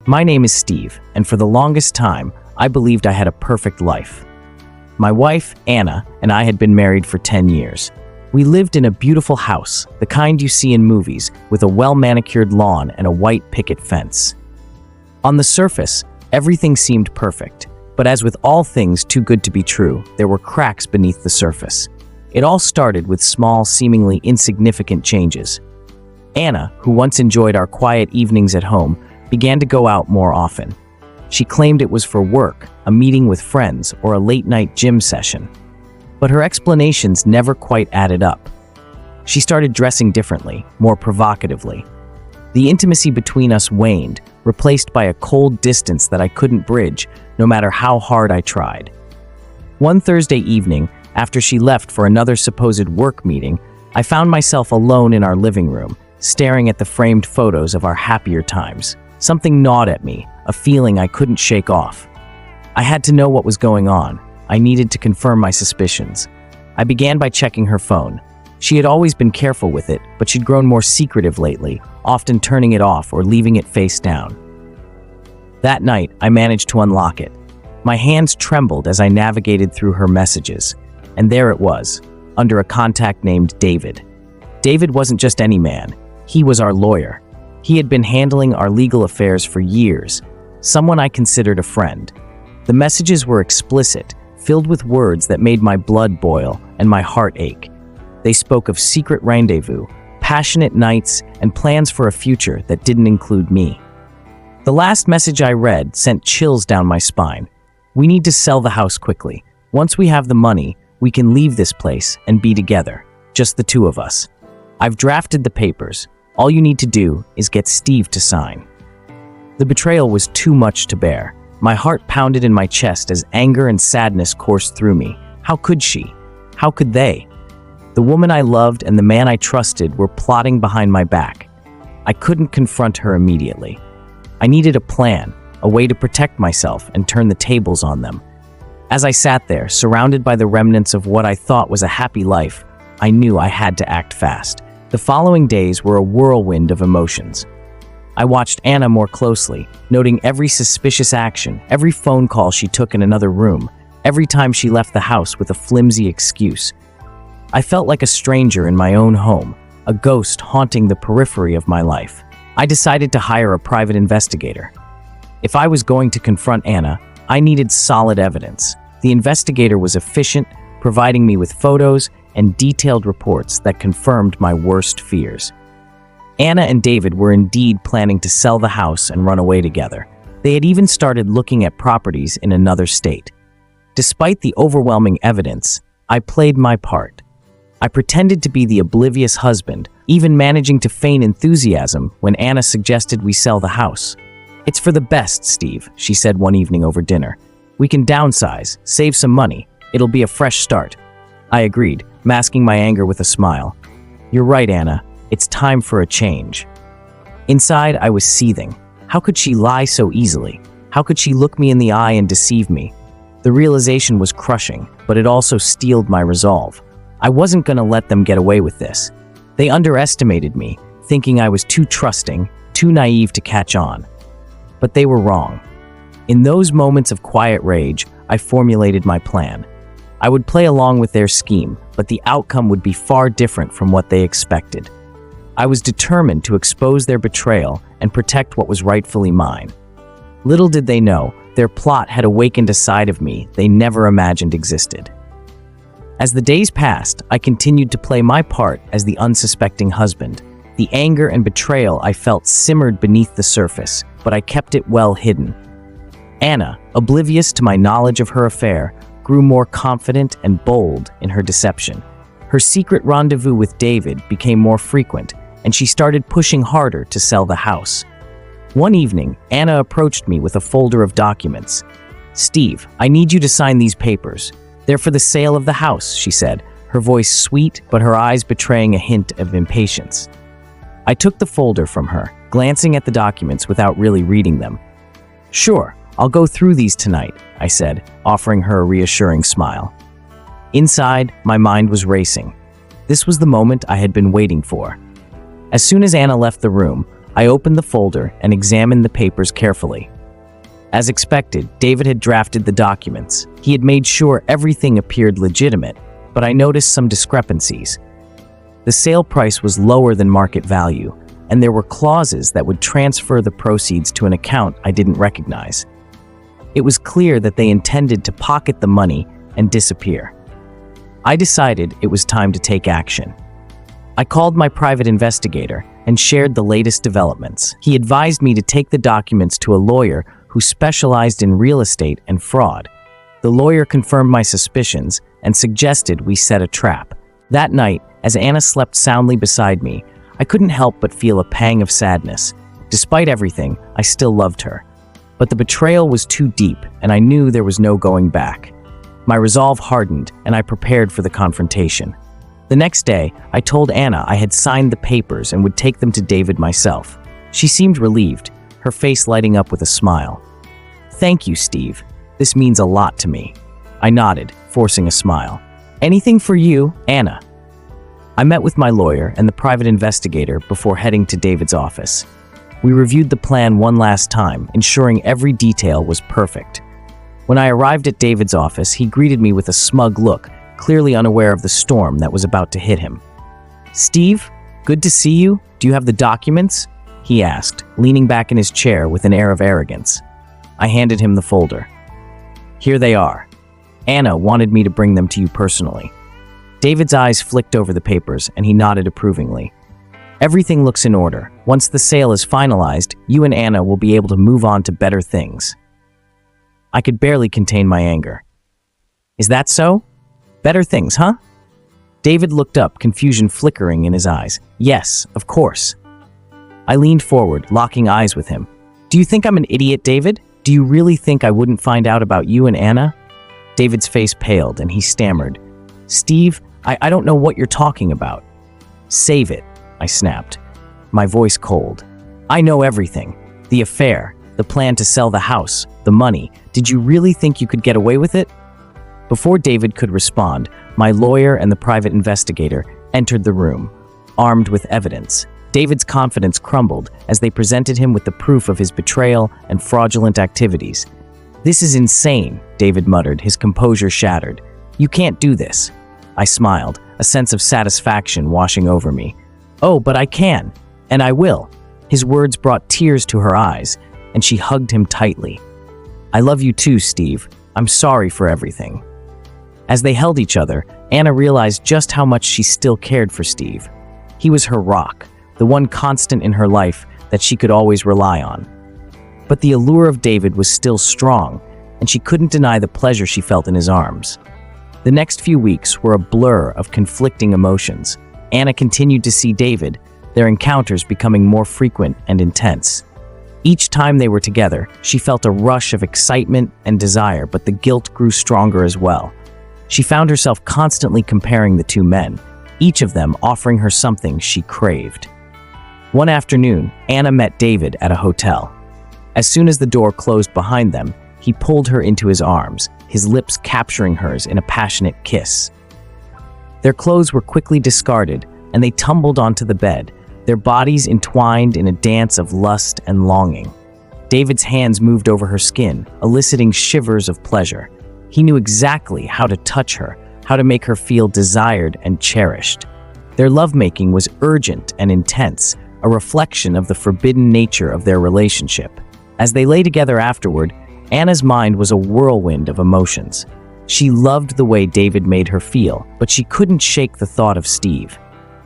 My name is Steve, and for the longest time, I believed I had a perfect life. My wife, Anna, and I had been married for 10 years. We lived in a beautiful house, the kind you see in movies, with a well-manicured lawn and a white picket fence. On the surface, everything seemed perfect, but as with all things too good to be true, there were cracks beneath the surface. It all started with small, seemingly insignificant changes. Anna, who once enjoyed our quiet evenings at home, began to go out more often. She claimed it was for work, a meeting with friends, or a late-night gym session. But her explanations never quite added up. She started dressing differently, more provocatively. The intimacy between us waned, replaced by a cold distance that I couldn't bridge, no matter how hard I tried. One Thursday evening, after she left for another supposed work meeting, I found myself alone in our living room, staring at the framed photos of our happier times. Something gnawed at me, a feeling I couldn't shake off. I had to know what was going on. I needed to confirm my suspicions. I began by checking her phone. She had always been careful with it, but she'd grown more secretive lately, often turning it off or leaving it face down. That night, I managed to unlock it. My hands trembled as I navigated through her messages, and there it was, under a contact named David. David wasn't just any man. He was our lawyer. He had been handling our legal affairs for years, someone I considered a friend. The messages were explicit, filled with words that made my blood boil and my heart ache. They spoke of secret rendezvous, passionate nights, and plans for a future that didn't include me. The last message I read sent chills down my spine. We need to sell the house quickly. Once we have the money, we can leave this place and be together, just the two of us. I've drafted the papers. All you need to do is get Steve to sign. The betrayal was too much to bear. My heart pounded in my chest as anger and sadness coursed through me. How could she? How could they? The woman I loved and the man I trusted were plotting behind my back. I couldn't confront her immediately. I needed a plan, a way to protect myself and turn the tables on them. As I sat there, surrounded by the remnants of what I thought was a happy life, I knew I had to act fast. The following days were a whirlwind of emotions. I watched Anna more closely, noting every suspicious action, every phone call she took in another room, every time she left the house with a flimsy excuse. I felt like a stranger in my own home, a ghost haunting the periphery of my life. I decided to hire a private investigator. If I was going to confront Anna, I needed solid evidence. The investigator was efficient, providing me with photos and detailed reports that confirmed my worst fears. Anna and David were indeed planning to sell the house and run away together. They had even started looking at properties in another state. Despite the overwhelming evidence, I played my part. I pretended to be the oblivious husband, even managing to feign enthusiasm when Anna suggested we sell the house. "It's for the best, Steve," she said one evening over dinner. "We can downsize, save some money. It'll be a fresh start." I agreed, masking my anger with a smile. "You're right, Anna. It's time for a change." Inside, I was seething. How could she lie so easily? How could she look me in the eye and deceive me? The realization was crushing, but it also steeled my resolve. I wasn't going to let them get away with this. They underestimated me, thinking I was too trusting, too naive to catch on. But they were wrong. In those moments of quiet rage, I formulated my plan. I would play along with their scheme, but the outcome would be far different from what they expected. I was determined to expose their betrayal and protect what was rightfully mine. Little did they know, their plot had awakened a side of me they never imagined existed. As the days passed, I continued to play my part as the unsuspecting husband. The anger and betrayal I felt simmered beneath the surface, but I kept it well hidden. Anna, oblivious to my knowledge of her affair, grew more confident and bold in her deception. Her secret rendezvous with David became more frequent, and she started pushing harder to sell the house. One evening, Anna approached me with a folder of documents. "Steve, I need you to sign these papers. They're for the sale of the house," she said, her voice sweet but her eyes betraying a hint of impatience. I took the folder from her, glancing at the documents without really reading them. "Sure, I'll go through these tonight," I said, offering her a reassuring smile. Inside, my mind was racing. This was the moment I had been waiting for. As soon as Anna left the room, I opened the folder and examined the papers carefully. As expected, David had drafted the documents. He had made sure everything appeared legitimate, but I noticed some discrepancies. The sale price was lower than market value, and there were clauses that would transfer the proceeds to an account I didn't recognize. It was clear that they intended to pocket the money and disappear. I decided it was time to take action. I called my private investigator and shared the latest developments. He advised me to take the documents to a lawyer who specialized in real estate and fraud. The lawyer confirmed my suspicions and suggested we set a trap. That night, as Anna slept soundly beside me, I couldn't help but feel a pang of sadness. Despite everything, I still loved her. But the betrayal was too deep, and I knew there was no going back. My resolve hardened, and I prepared for the confrontation. The next day, I told Anna I had signed the papers and would take them to David myself. She seemed relieved, her face lighting up with a smile. "Thank you, Steve. This means a lot to me." I nodded, forcing a smile. "Anything for you, Anna." I met with my lawyer and the private investigator before heading to David's office. We reviewed the plan one last time, ensuring every detail was perfect. When I arrived at David's office, he greeted me with a smug look, clearly unaware of the storm that was about to hit him. "Steve, good to see you. Do you have the documents?" he asked, leaning back in his chair with an air of arrogance. I handed him the folder. "Here they are. Anna wanted me to bring them to you personally." David's eyes flicked over the papers, and he nodded approvingly. "Everything looks in order. Once the sale is finalized, you and Anna will be able to move on to better things." I could barely contain my anger. "Is that so? Better things, huh?" David looked up, confusion flickering in his eyes. "Yes, of course." I leaned forward, locking eyes with him. "Do you think I'm an idiot, David? Do you really think I wouldn't find out about you and Anna?" David's face paled, and he stammered. "Steve, I don't know what you're talking about." "Save it," I snapped, my voice cold. "I know everything. The affair, the plan to sell the house, the money. Did you really think you could get away with it?" Before David could respond, my lawyer and the private investigator entered the room, armed with evidence. David's confidence crumbled as they presented him with the proof of his betrayal and fraudulent activities. "This is insane," David muttered, his composure shattered. "You can't do this." I smiled, a sense of satisfaction washing over me. "Oh, but I can, and I will." His words brought tears to her eyes, and she hugged him tightly. "I love you too, Steve. I'm sorry for everything." As they held each other, Anna realized just how much she still cared for Steve. He was her rock, the one constant in her life that she could always rely on. But the allure of David was still strong, and she couldn't deny the pleasure she felt in his arms. The next few weeks were a blur of conflicting emotions. Anna continued to see David, their encounters becoming more frequent and intense. Each time they were together, she felt a rush of excitement and desire, but the guilt grew stronger as well. She found herself constantly comparing the two men, each of them offering her something she craved. One afternoon, Anna met David at a hotel. As soon as the door closed behind them, he pulled her into his arms, his lips capturing hers in a passionate kiss. Their clothes were quickly discarded, and they tumbled onto the bed, their bodies entwined in a dance of lust and longing. David's hands moved over her skin, eliciting shivers of pleasure. He knew exactly how to touch her, how to make her feel desired and cherished. Their lovemaking was urgent and intense, a reflection of the forbidden nature of their relationship. As they lay together afterward, Anna's mind was a whirlwind of emotions. She loved the way David made her feel, but she couldn't shake the thought of Steve.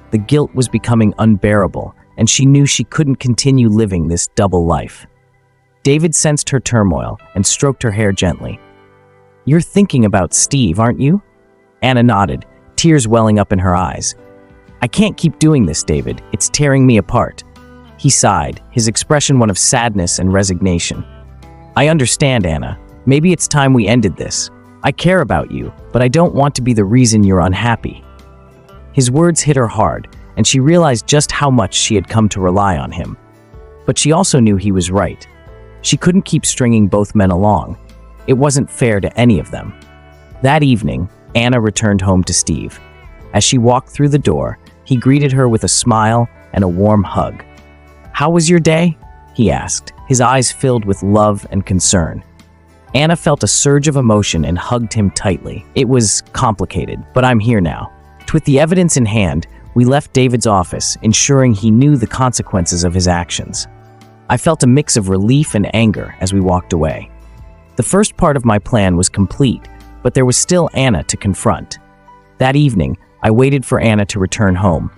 The guilt was becoming unbearable, and she knew she couldn't continue living this double life. David sensed her turmoil and stroked her hair gently. "You're thinking about Steve, aren't you?" Anna nodded, tears welling up in her eyes. "I can't keep doing this, David. It's tearing me apart." He sighed, his expression one of sadness and resignation. "I understand, Anna. Maybe it's time we ended this. I care about you, but I don't want to be the reason you're unhappy." His words hit her hard, and she realized just how much she had come to rely on him. But she also knew he was right. She couldn't keep stringing both men along. It wasn't fair to any of them. That evening, Anna returned home to Steve. As she walked through the door, he greeted her with a smile and a warm hug. "How was your day?" he asked, his eyes filled with love and concern. Anna felt a surge of emotion and hugged him tightly. "It was complicated, but I'm here now." With the evidence in hand, we left David's office, ensuring he knew the consequences of his actions. I felt a mix of relief and anger as we walked away. The first part of my plan was complete, but there was still Anna to confront. That evening, I waited for Anna to return home.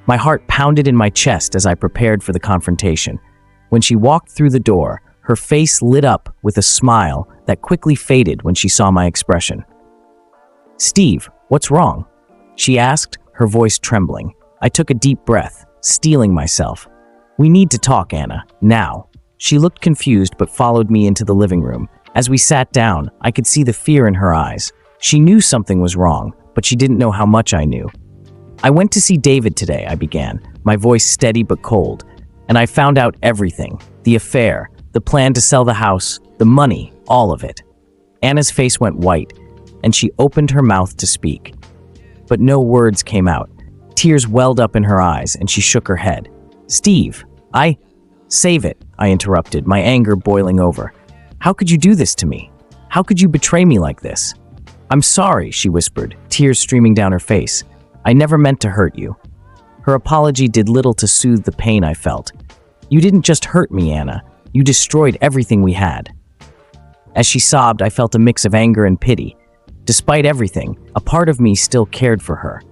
My heart pounded in my chest as I prepared for the confrontation. When she walked through the door, her face lit up with a smile that quickly faded when she saw my expression. "Steve, what's wrong?" she asked, her voice trembling. I took a deep breath, steeling myself. "We need to talk, Anna, now." She looked confused but followed me into the living room. As we sat down, I could see the fear in her eyes. She knew something was wrong, but she didn't know how much I knew. "I went to see David today," I began, my voice steady but cold, "and I found out everything. The affair, the plan to sell the house, the money, all of it." Anna's face went white, and she opened her mouth to speak. But no words came out. Tears welled up in her eyes, and she shook her head. "Steve, Save it," I interrupted, my anger boiling over. "How could you do this to me? How could you betray me like this?" "I'm sorry," she whispered, tears streaming down her face. "I never meant to hurt you." Her apology did little to soothe the pain I felt. "You didn't just hurt me, Anna. You destroyed everything we had." As she sobbed, I felt a mix of anger and pity. Despite everything, a part of me still cared for her.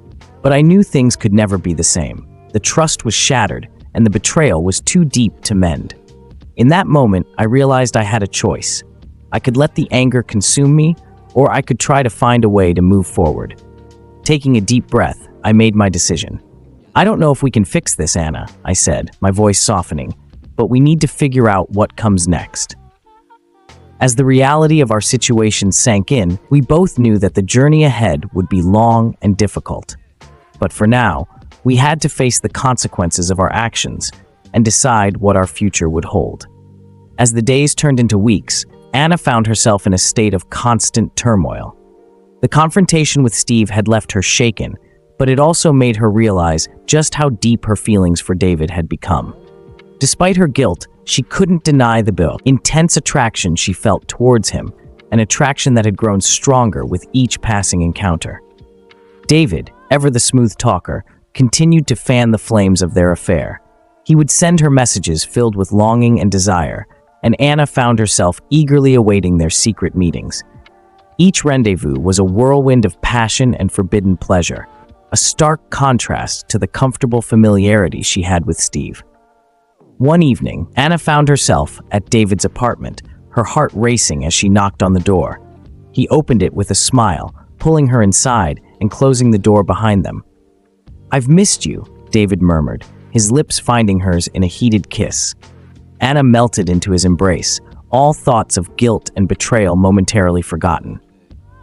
But I knew things could never be the same. The trust was shattered, and the betrayal was too deep to mend. In that moment, I realized I had a choice. I could let the anger consume me, or I could try to find a way to move forward. Taking a deep breath, I made my decision. "I don't know if we can fix this, Anna," I said, my voice softening, "but we need to figure out what comes next." As the reality of our situation sank in, we both knew that the journey ahead would be long and difficult. But for now, we had to face the consequences of our actions and decide what our future would hold. As the days turned into weeks, Anna found herself in a state of constant turmoil. The confrontation with Steve had left her shaken, but it also made her realize just how deep her feelings for David had become. Despite her guilt, she couldn't deny the intense attraction she felt towards him, an attraction that had grown stronger with each passing encounter. David, ever the smooth talker, continued to fan the flames of their affair. He would send her messages filled with longing and desire, and Anna found herself eagerly awaiting their secret meetings. Each rendezvous was a whirlwind of passion and forbidden pleasure, a stark contrast to the comfortable familiarity she had with Steve. One evening, Anna found herself at David's apartment, her heart racing as she knocked on the door. He opened it with a smile, pulling her inside and closing the door behind them. "I've missed you," David murmured, his lips finding hers in a heated kiss. Anna melted into his embrace, all thoughts of guilt and betrayal momentarily forgotten.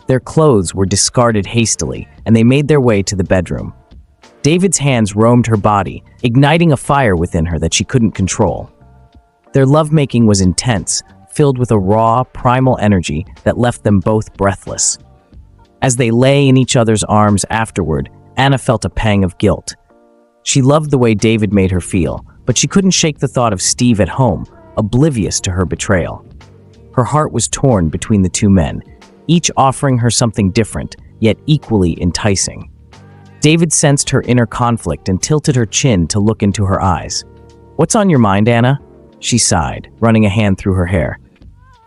Their clothes were discarded hastily, and they made their way to the bedroom. David's hands roamed her body, igniting a fire within her that she couldn't control. Their lovemaking was intense, filled with a raw, primal energy that left them both breathless. As they lay in each other's arms afterward, Anna felt a pang of guilt. She loved the way David made her feel, but she couldn't shake the thought of Steve at home, oblivious to her betrayal. Her heart was torn between the two men, each offering her something different, yet equally enticing. David sensed her inner conflict and tilted her chin to look into her eyes. "What's on your mind, Anna?" she sighed, running a hand through her hair.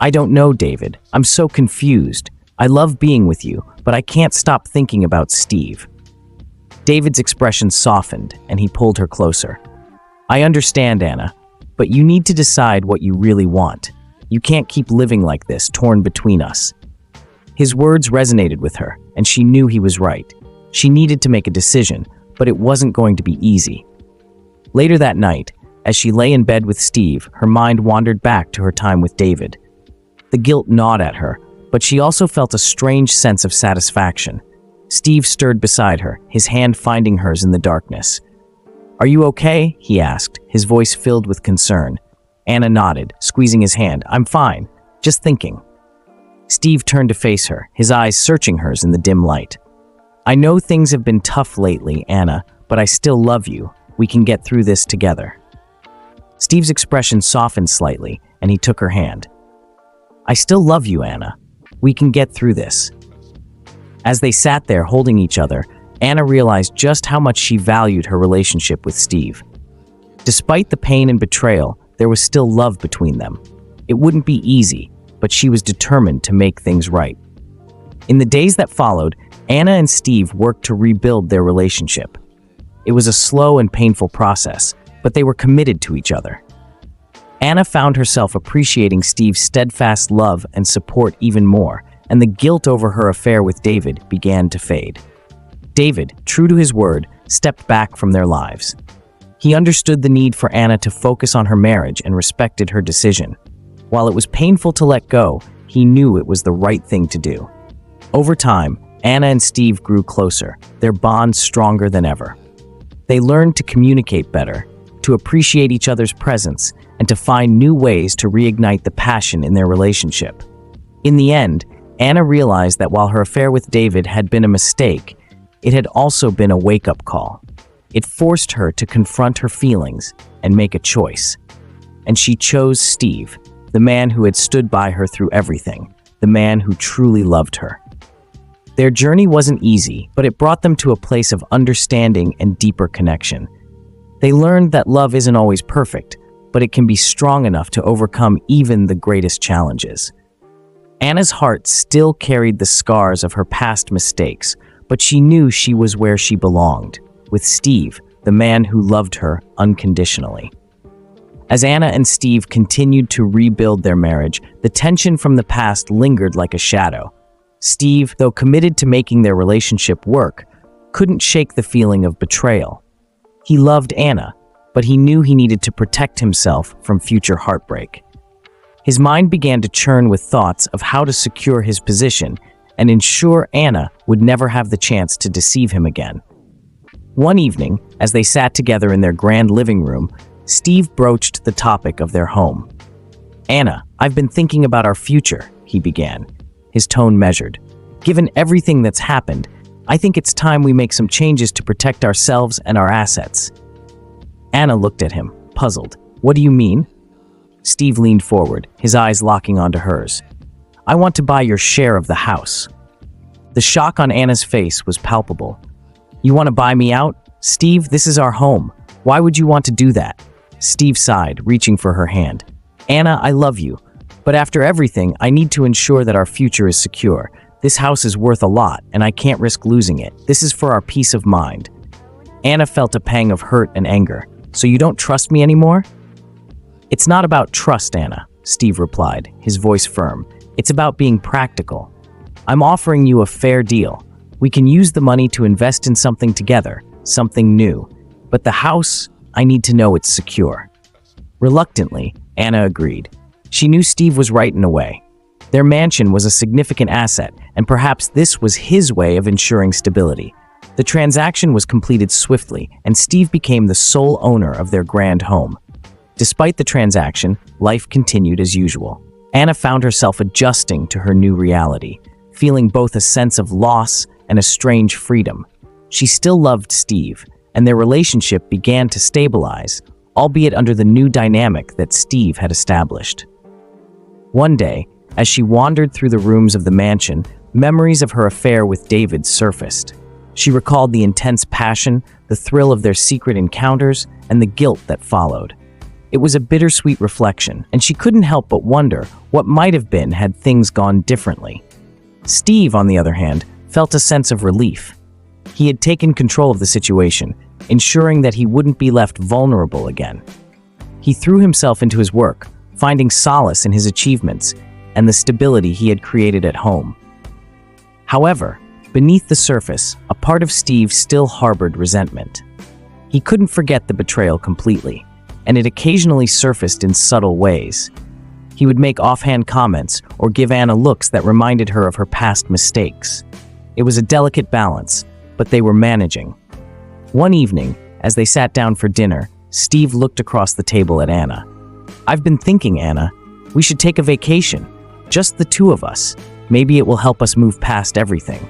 "I don't know, David. I'm so confused. I love being with you, but I can't stop thinking about Steve." David's expression softened, and he pulled her closer. "I understand, Anna, but you need to decide what you really want. You can't keep living like this, torn between us." His words resonated with her, and she knew he was right. She needed to make a decision, but it wasn't going to be easy. Later that night, as she lay in bed with Steve, her mind wandered back to her time with David. The guilt gnawed at her, but she also felt a strange sense of satisfaction. Steve stirred beside her, his hand finding hers in the darkness. "Are you okay?" he asked, his voice filled with concern. Anna nodded, squeezing his hand. "I'm fine, just thinking." Steve turned to face her, his eyes searching hers in the dim light. "I know things have been tough lately, Anna, but I still love you. We can get through this together." Steve's expression softened slightly, and he took her hand. "I still love you, Anna. We can get through this." As they sat there holding each other, Anna realized just how much she valued her relationship with Steve. Despite the pain and betrayal, there was still love between them. It wouldn't be easy, but she was determined to make things right. In the days that followed, Anna and Steve worked to rebuild their relationship. It was a slow and painful process, but they were committed to each other. Anna found herself appreciating Steve's steadfast love and support even more, and the guilt over her affair with David began to fade. David, true to his word, stepped back from their lives. He understood the need for Anna to focus on her marriage and respected her decision. While it was painful to let go, he knew it was the right thing to do. Over time, Anna and Steve grew closer, their bond stronger than ever. They learned to communicate better, to appreciate each other's presence, and to find new ways to reignite the passion in their relationship. In the end, Anna realized that while her affair with David had been a mistake, it had also been a wake-up call. It forced her to confront her feelings and make a choice. And she chose Steve, the man who had stood by her through everything, the man who truly loved her. Their journey wasn't easy, but it brought them to a place of understanding and deeper connection. They learned that love isn't always perfect, but it can be strong enough to overcome even the greatest challenges. Anna's heart still carried the scars of her past mistakes, but she knew she was where she belonged, with Steve, the man who loved her unconditionally. As Anna and Steve continued to rebuild their marriage, the tension from the past lingered like a shadow. Steve, though committed to making their relationship work, couldn't shake the feeling of betrayal. He loved Anna, but he knew he needed to protect himself from future heartbreak. His mind began to churn with thoughts of how to secure his position and ensure Anna would never have the chance to deceive him again. One evening, as they sat together in their grand living room, Steve broached the topic of their home. "Anna, I've been thinking about our future," he began, his tone measured. "Given everything that's happened, I think it's time we make some changes to protect ourselves and our assets." Anna looked at him, puzzled. "What do you mean?" Steve leaned forward, his eyes locking onto hers. "I want to buy your share of the house." The shock on Anna's face was palpable. "You want to buy me out? Steve, this is our home. Why would you want to do that?" Steve sighed, reaching for her hand. "Anna, I love you. But after everything, I need to ensure that our future is secure. This house is worth a lot, and I can't risk losing it. This is for our peace of mind." Anna felt a pang of hurt and anger. "So you don't trust me anymore?" "It's not about trust, Anna," Steve replied, his voice firm. "It's about being practical. I'm offering you a fair deal. We can use the money to invest in something together, something new. But the house, I need to know it's secure." Reluctantly, Anna agreed. She knew Steve was right in a way. Their mansion was a significant asset, and perhaps this was his way of ensuring stability. The transaction was completed swiftly, and Steve became the sole owner of their grand home. Despite the transaction, life continued as usual. Anna found herself adjusting to her new reality, feeling both a sense of loss and a strange freedom. She still loved Steve, and their relationship began to stabilize, albeit under the new dynamic that Steve had established. One day, as she wandered through the rooms of the mansion, memories of her affair with David surfaced. She recalled the intense passion, the thrill of their secret encounters, and the guilt that followed. It was a bittersweet reflection, and she couldn't help but wonder what might have been had things gone differently. Steve, on the other hand, felt a sense of relief. He had taken control of the situation, ensuring that he wouldn't be left vulnerable again. He threw himself into his work, finding solace in his achievements and the stability he had created at home. However, beneath the surface, a part of Steve still harbored resentment. He couldn't forget the betrayal completely, and it occasionally surfaced in subtle ways. He would make offhand comments or give Anna looks that reminded her of her past mistakes. It was a delicate balance, but they were managing. One evening, as they sat down for dinner, Steve looked across the table at Anna. "I've been thinking, Anna, we should take a vacation. Just the two of us. Maybe it will help us move past everything."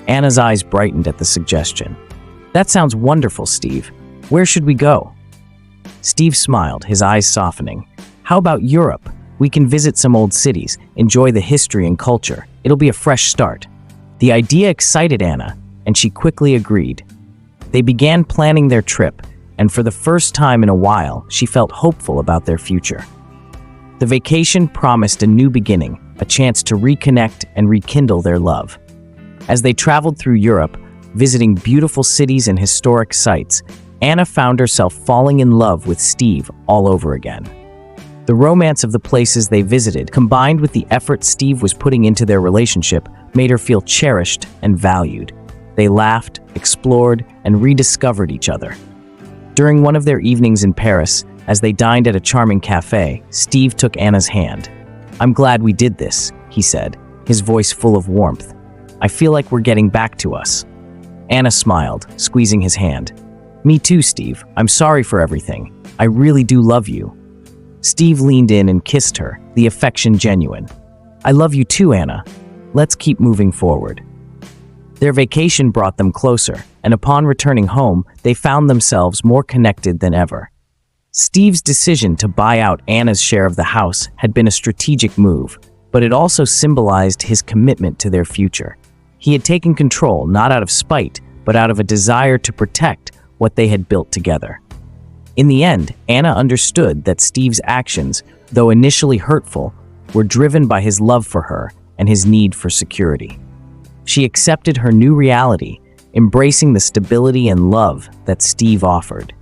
Anna's eyes brightened at the suggestion. "That sounds wonderful, Steve. Where should we go?" Steve smiled, his eyes softening. How about Europe? We can visit some old cities, enjoy the history and culture. It'll be a fresh start. The idea excited Anna, and she quickly agreed. They began planning their trip, and for the first time in a while, she felt hopeful about their future. The vacation promised a new beginning, a chance to reconnect and rekindle their love. As they traveled through Europe, visiting beautiful cities and historic sites, Anna found herself falling in love with Steve all over again. The romance of the places they visited, combined with the effort Steve was putting into their relationship, made her feel cherished and valued. They laughed, explored, and rediscovered each other. During one of their evenings in Paris, as they dined at a charming cafe, Steve took Anna's hand. "I'm glad we did this," he said, his voice full of warmth. "I feel like we're getting back to us." Anna smiled, squeezing his hand. "Me too, Steve. I'm sorry for everything. I really do love you." Steve leaned in and kissed her, the affection genuine. "I love you too, Anna. Let's keep moving forward." Their vacation brought them closer, and upon returning home, they found themselves more connected than ever. Steve's decision to buy out Anna's share of the house had been a strategic move, but it also symbolized his commitment to their future. He had taken control not out of spite, but out of a desire to protect what they had built together. In the end, Anna understood that Steve's actions, though initially hurtful, were driven by his love for her and his need for security. She accepted her new reality, embracing the stability and love that Steve offered.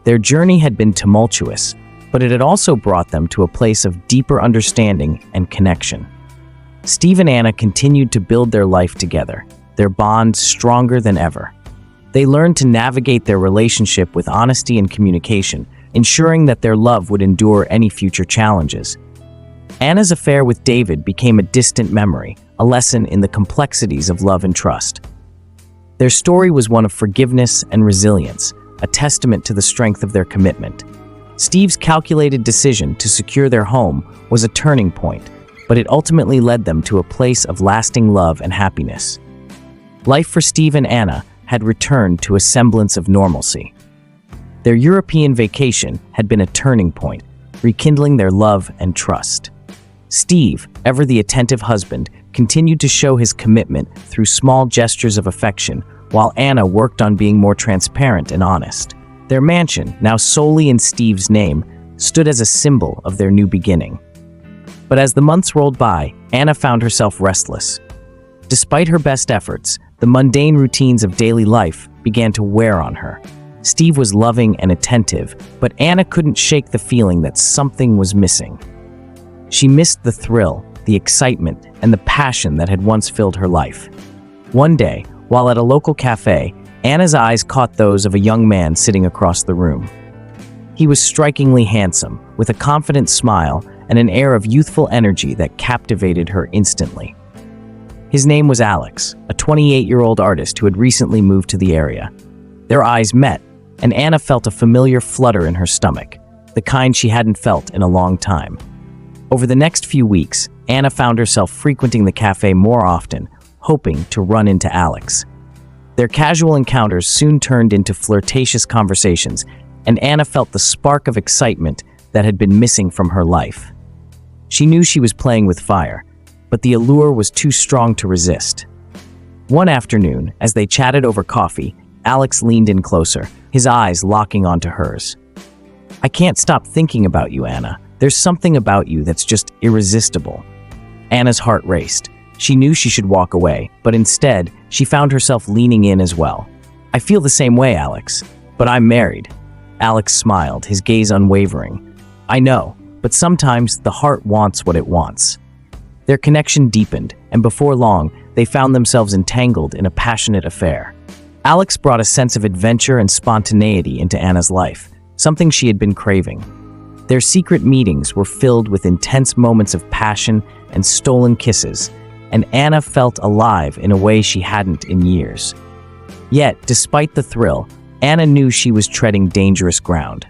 Their journey had been tumultuous, but it had also brought them to a place of deeper understanding and connection. Steve and Anna continued to build their life together, their bond stronger than ever. They learned to navigate their relationship with honesty and communication, ensuring that their love would endure any future challenges. Anna's affair with David became a distant memory, a lesson in the complexities of love and trust. Their story was one of forgiveness and resilience, a testament to the strength of their commitment. Steve's calculated decision to secure their home was a turning point, but it ultimately led them to a place of lasting love and happiness. Life for Steve and Anna had returned to a semblance of normalcy. Their European vacation had been a turning point, rekindling their love and trust. Steve, ever the attentive husband, continued to show his commitment through small gestures of affection, while Anna worked on being more transparent and honest. Their mansion, now solely in Steve's name, stood as a symbol of their new beginning. But as the months rolled by, Anna found herself restless. Despite her best efforts, the mundane routines of daily life began to wear on her. Steve was loving and attentive, but Anna couldn't shake the feeling that something was missing. She missed the thrill, the excitement, and the passion that had once filled her life. One day, while at a local cafe, Anna's eyes caught those of a young man sitting across the room. He was strikingly handsome, with a confident smile and an air of youthful energy that captivated her instantly. His name was Alex, a 28-year-old artist who had recently moved to the area. Their eyes met, and Anna felt a familiar flutter in her stomach, the kind she hadn't felt in a long time. Over the next few weeks, Anna found herself frequenting the cafe more often, hoping to run into Alex. Their casual encounters soon turned into flirtatious conversations, and Anna felt the spark of excitement that had been missing from her life. She knew she was playing with fire, but the allure was too strong to resist. One afternoon, as they chatted over coffee, Alex leaned in closer, his eyes locking onto hers. "I can't stop thinking about you, Anna. There's something about you that's just irresistible." Anna's heart raced. She knew she should walk away, but instead, she found herself leaning in as well. "I feel the same way, Alex, but I'm married." Alex smiled, his gaze unwavering. "I know, but sometimes the heart wants what it wants." Their connection deepened, and before long, they found themselves entangled in a passionate affair. Alex brought a sense of adventure and spontaneity into Anna's life, something she had been craving. Their secret meetings were filled with intense moments of passion and stolen kisses, and Anna felt alive in a way she hadn't in years. Yet, despite the thrill, Anna knew she was treading dangerous ground.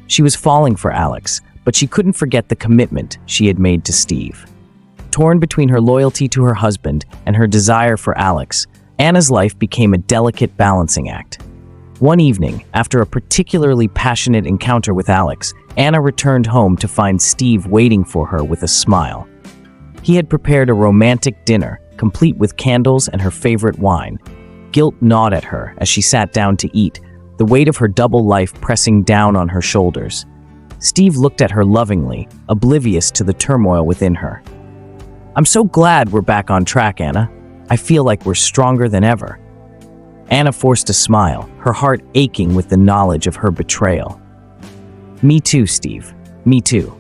She was falling for Alex, but she couldn't forget the commitment she had made to Steve. Torn between her loyalty to her husband and her desire for Alex, Anna's life became a delicate balancing act. One evening, after a particularly passionate encounter with Alex, Anna returned home to find Steve waiting for her with a smile. He had prepared a romantic dinner, complete with candles and her favorite wine. Guilt gnawed at her as she sat down to eat, the weight of her double life pressing down on her shoulders. Steve looked at her lovingly, oblivious to the turmoil within her. "I'm so glad we're back on track, Anna. I feel like we're stronger than ever." Anna forced a smile, her heart aching with the knowledge of her betrayal. "Me too, Steve. Me too."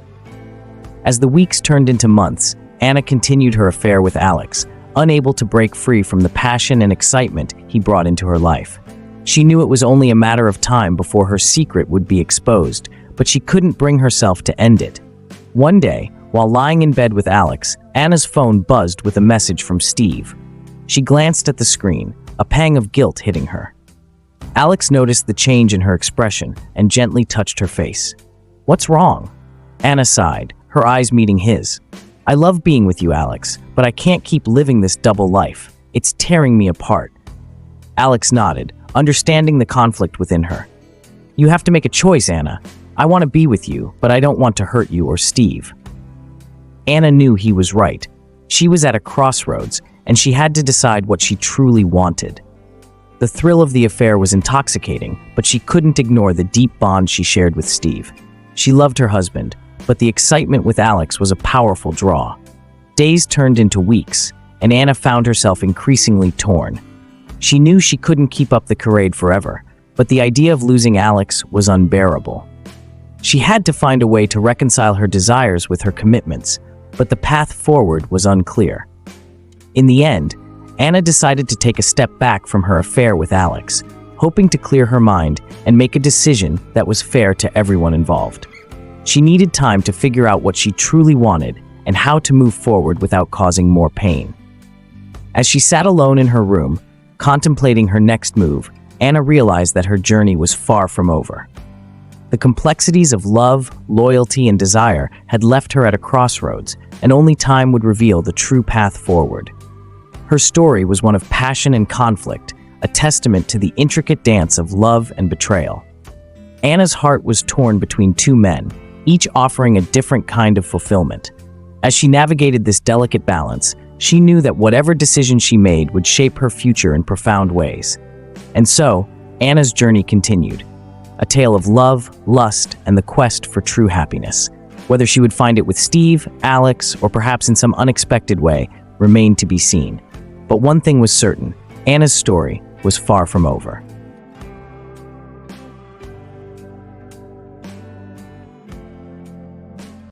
As the weeks turned into months, Anna continued her affair with Alex, unable to break free from the passion and excitement he brought into her life. She knew it was only a matter of time before her secret would be exposed, but she couldn't bring herself to end it. One day, while lying in bed with Alex, Anna's phone buzzed with a message from Steve. She glanced at the screen, a pang of guilt hitting her. Alex noticed the change in her expression and gently touched her face. "What's wrong?" Anna sighed, her eyes meeting his. "I love being with you, Alex, but I can't keep living this double life. It's tearing me apart." Alex nodded, understanding the conflict within her. "You have to make a choice, Anna. I want to be with you, but I don't want to hurt you or Steve." Anna knew he was right. She was at a crossroads, and she had to decide what she truly wanted. The thrill of the affair was intoxicating, but she couldn't ignore the deep bond she shared with Steve. She loved her husband, but the excitement with Alex was a powerful draw. Days turned into weeks, and Anna found herself increasingly torn. She knew she couldn't keep up the charade forever, but the idea of losing Alex was unbearable. She had to find a way to reconcile her desires with her commitments, but the path forward was unclear. In the end, Anna decided to take a step back from her affair with Alex, hoping to clear her mind and make a decision that was fair to everyone involved. She needed time to figure out what she truly wanted and how to move forward without causing more pain. As she sat alone in her room, contemplating her next move, Anna realized that her journey was far from over. The complexities of love, loyalty, and desire had left her at a crossroads, and only time would reveal the true path forward. Her story was one of passion and conflict, a testament to the intricate dance of love and betrayal. Anna's heart was torn between two men, each offering a different kind of fulfillment. As she navigated this delicate balance, she knew that whatever decision she made would shape her future in profound ways. And so, Anna's journey continued, a tale of love, lust, and the quest for true happiness. Whether she would find it with Steve, Alex, or perhaps in some unexpected way, remained to be seen. But one thing was certain, Anna's story was far from over.